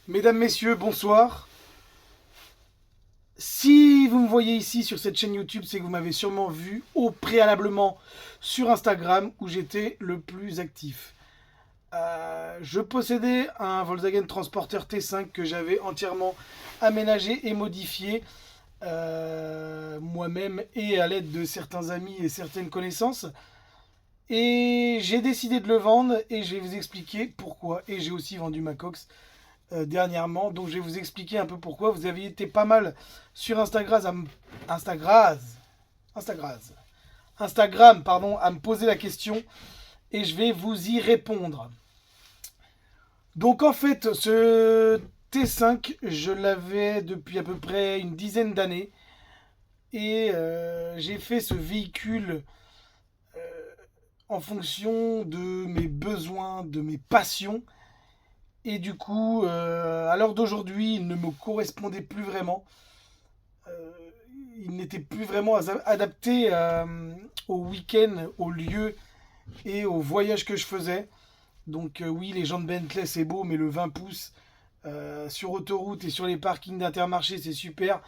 Mesdames, messieurs, bonsoir. Si vous me voyez ici sur cette chaîne YouTube, c'est que vous m'avez sûrement vu au préalablement sur Instagram où j'étais le plus actif. Je possédais un Volkswagen Transporter T5 que j'avais entièrement aménagé et modifié moi-même et à l'aide de certains amis et certaines connaissances. Et j'ai décidé de le vendre et je vais vous expliquer pourquoi. Et j'ai aussi vendu ma Cox dernièrement. Donc je vais vous expliquer un peu pourquoi. Vous avez été pas mal sur Instagram, Instagram, Instagram pardon, à me poser la question et je vais vous y répondre. Donc en fait, ce T5, je l'avais depuis à peu près une dizaine d'années et j'ai fait ce véhicule en fonction de mes besoins, de mes passions. Et du coup, à l'heure d'aujourd'hui, il ne me correspondait plus vraiment. Euh, il n'était plus vraiment adapté au week-end, au lieu et au voyage que je faisais. Donc oui, les jantes Bentley, c'est beau, mais le 20 pouces sur autoroute et sur les parkings d'Intermarché, c'est super.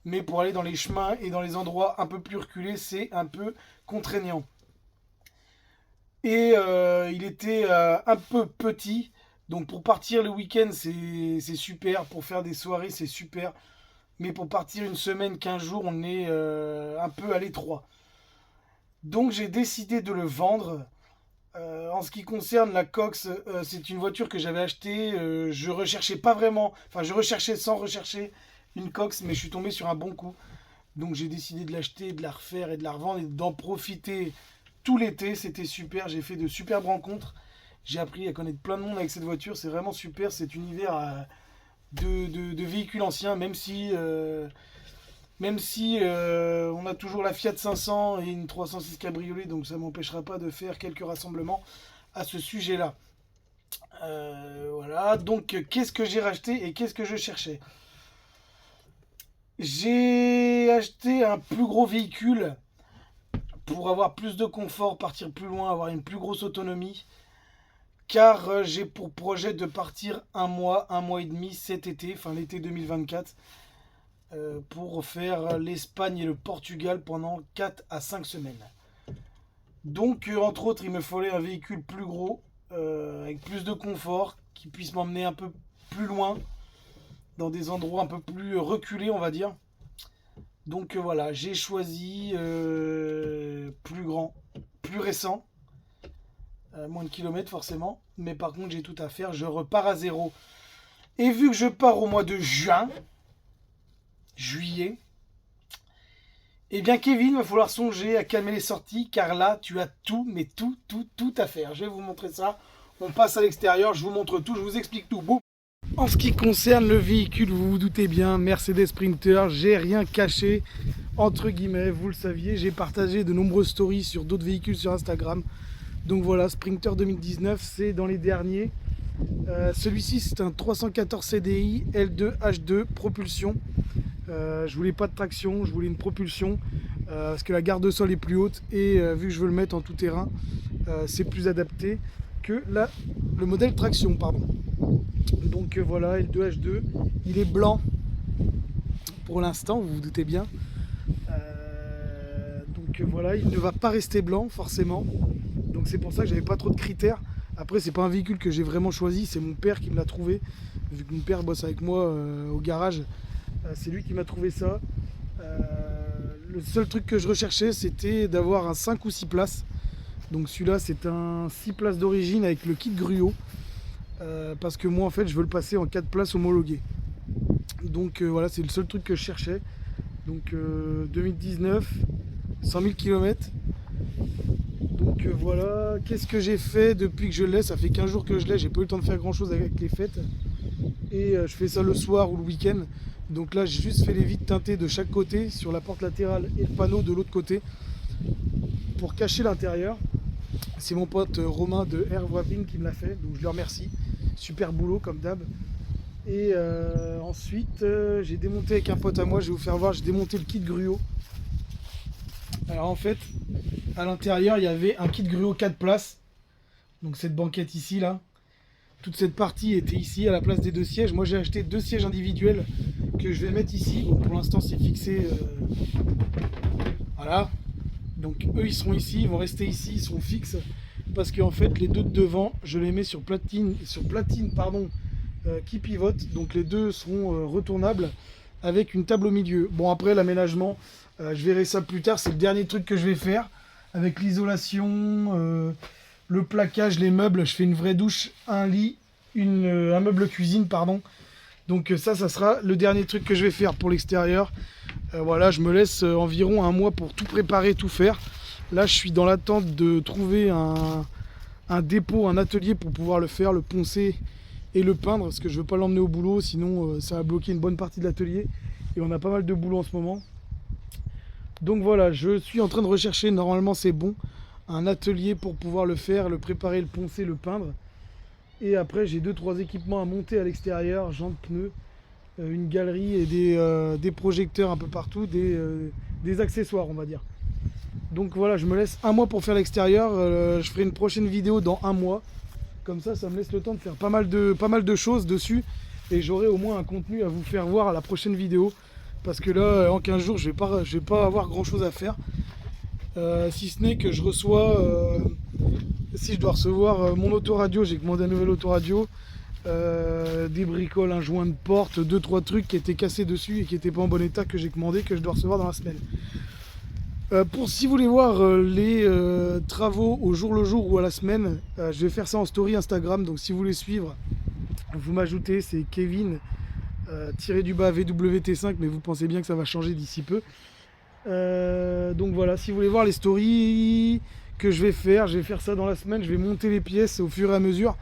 Mais pour aller dans les chemins et dans les endroits un peu plus reculés, c'est un peu contraignant. Et il était un peu petit. Donc pour partir le week-end, c'est super. Pour faire des soirées, c'est super. Mais pour partir une semaine, 15 jours, on est un peu à l'étroit. Donc j'ai décidé de le vendre. En ce qui concerne la Cox, c'est une voiture que j'avais achetée. Je recherchais pas vraiment, enfin je recherchais sans rechercher une Cox, mais je suis tombé sur un bon coup. Donc j'ai décidé de l'acheter, de la refaire et de la revendre et d'en profiter tout l'été. C'était super. J'ai fait de superbes rencontres. J'ai appris à connaître plein de monde avec cette voiture. C'est vraiment super cet univers de véhicules anciens, même si on a toujours la Fiat 500 et une 306 Cabriolet, donc ça m'empêchera pas de faire quelques rassemblements à ce sujet-là. Voilà, donc qu'est-ce que j'ai racheté et qu'est-ce que je cherchais? J'ai acheté un plus gros véhicule pour avoir plus de confort, partir plus loin, avoir une plus grosse autonomie. Car j'ai pour projet de partir un mois et demi cet été, enfin l'été 2024, pour faire l'Espagne et le Portugal pendant 4 à 5 semaines. Donc, entre autres, il me fallait un véhicule plus gros, avec plus de confort, qui puisse m'emmener un peu plus loin, dans des endroits un peu plus reculés, on va dire. Donc voilà, j'ai choisi plus grand, plus récent, moins de kilomètres forcément, mais par contre j'ai tout à faire, je repars à zéro. Et vu que je pars au mois de juin, juillet, eh bien Kevin, il va falloir songer à calmer les sorties, car là tu as tout, mais tout à faire. Je vais vous montrer ça. On passe à l'extérieur, je vous montre tout, je vous explique tout. Boum. En ce qui concerne le véhicule, vous vous doutez bien, Mercedes Sprinter, j'ai rien caché, entre guillemets, vous le saviez, j'ai partagé de nombreuses stories sur d'autres véhicules sur Instagram. Donc voilà, Sprinter 2019, c'est dans les derniers. Celui-ci, c'est un 314 CDI L2 H2 propulsion. Je voulais pas de traction, je voulais une propulsion parce que la garde de sol est plus haute et vu que je veux le mettre en tout terrain, c'est plus adapté que le modèle traction, pardon. Donc voilà, L2H2, il est blanc pour l'instant, vous vous doutez bien. Donc voilà, il ne va pas rester blanc forcément. Donc c'est pour ça que j'avais pas trop de critères. Après, c'est pas un véhicule que j'ai vraiment choisi, c'est mon père qui me l'a trouvé. Vu que mon père bosse avec moi au garage, c'est lui qui m'a trouvé ça. Le seul truc que je recherchais, c'était d'avoir un 5 ou 6 places. Donc celui-là, c'est un 6 places d'origine avec le kit gruau. Parce que moi, en fait, je veux le passer en 4 places homologuées. Donc voilà, c'est le seul truc que je cherchais. Donc 2019, 100 000 km. Donc voilà, qu'est-ce que j'ai fait depuis que je l'ai? Ça fait 15 jours que je l'ai, j'ai pas eu le temps de faire grand chose avec les fêtes. Et je fais ça le soir ou le week-end. Donc là, j'ai juste fait les vitres teintées de chaque côté, sur la porte latérale et le panneau de l'autre côté, pour cacher l'intérieur. C'est mon pote Romain de Air Wrapping qui me l'a fait, donc je le remercie. Super boulot comme d'hab. Et ensuite, j'ai démonté avec un pote à moi, je vais vous faire voir, j'ai démonté le kit gruau. Alors en fait, à l'intérieur, il y avait un kit gruau 4 places. Donc cette banquette ici, là. toute cette partie était ici à la place des 2 sièges. Moi j'ai acheté 2 sièges individuels que je vais mettre ici. Bon, pour l'instant c'est fixé. Voilà. Donc eux ils seront ici, ils vont rester ici, ils sont fixes. Parce qu'en fait les deux de devant, je les mets sur platine pardon, qui pivote. Donc les deux seront retournables avec une table au milieu. Bon après l'aménagement, je verrai ça plus tard. C'est le dernier truc que je vais faire. Avec l'isolation, le plaquage, les meubles, je fais une vraie douche, un lit, un meuble cuisine, pardon. Donc ça sera le dernier truc que je vais faire pour l'extérieur. Voilà, je me laisse environ un mois pour tout préparer, tout faire. Là, je suis dans l'attente de trouver un dépôt, un atelier pour pouvoir le faire, le poncer et le peindre. Parce que je ne veux pas l'emmener au boulot, sinon ça va bloquer une bonne partie de l'atelier. Et on a pas mal de boulot en ce moment. Donc voilà, je suis en train de rechercher, normalement c'est bon, un atelier pour pouvoir le faire, le préparer, le poncer, le peindre. Et après j'ai 2-3 équipements à monter à l'extérieur, jantes, pneus, une galerie et des projecteurs un peu partout, des accessoires on va dire. Donc voilà, je me laisse un mois pour faire l'extérieur, je ferai une prochaine vidéo dans un mois. Comme ça me laisse le temps de faire pas mal de choses dessus. Et j'aurai au moins un contenu à vous faire voir à la prochaine vidéo. Parce que là, en 15 jours, je vais pas avoir grand chose à faire. Si ce n'est que je reçois, si je dois recevoir mon autoradio, j'ai commandé un nouvel autoradio, des bricoles, un joint de porte, 2-3 trucs qui étaient cassés dessus et qui n'étaient pas en bon état que j'ai commandé, que je dois recevoir dans la semaine. Si vous voulez voir les travaux au jour le jour ou à la semaine, je vais faire ça en story Instagram. Donc si vous voulez suivre, vous m'ajoutez, c'est Kevin VWT5, mais vous pensez bien que ça va changer d'ici peu. Donc voilà, si vous voulez voir les stories que je vais faire ça dans la semaine. Je vais monter les pièces au fur et à mesure,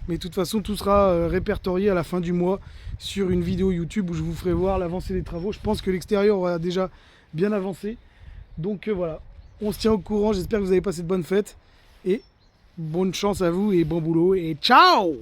mais de toute façon tout sera répertorié à la fin du mois sur une vidéo YouTube où je vous ferai voir l'avancée des travaux. Je pense que l'extérieur aura déjà bien avancé. Donc voilà, on se tient au courant. J'espère que vous avez passé de bonnes fêtes et bonne chance à vous et bon boulot et ciao!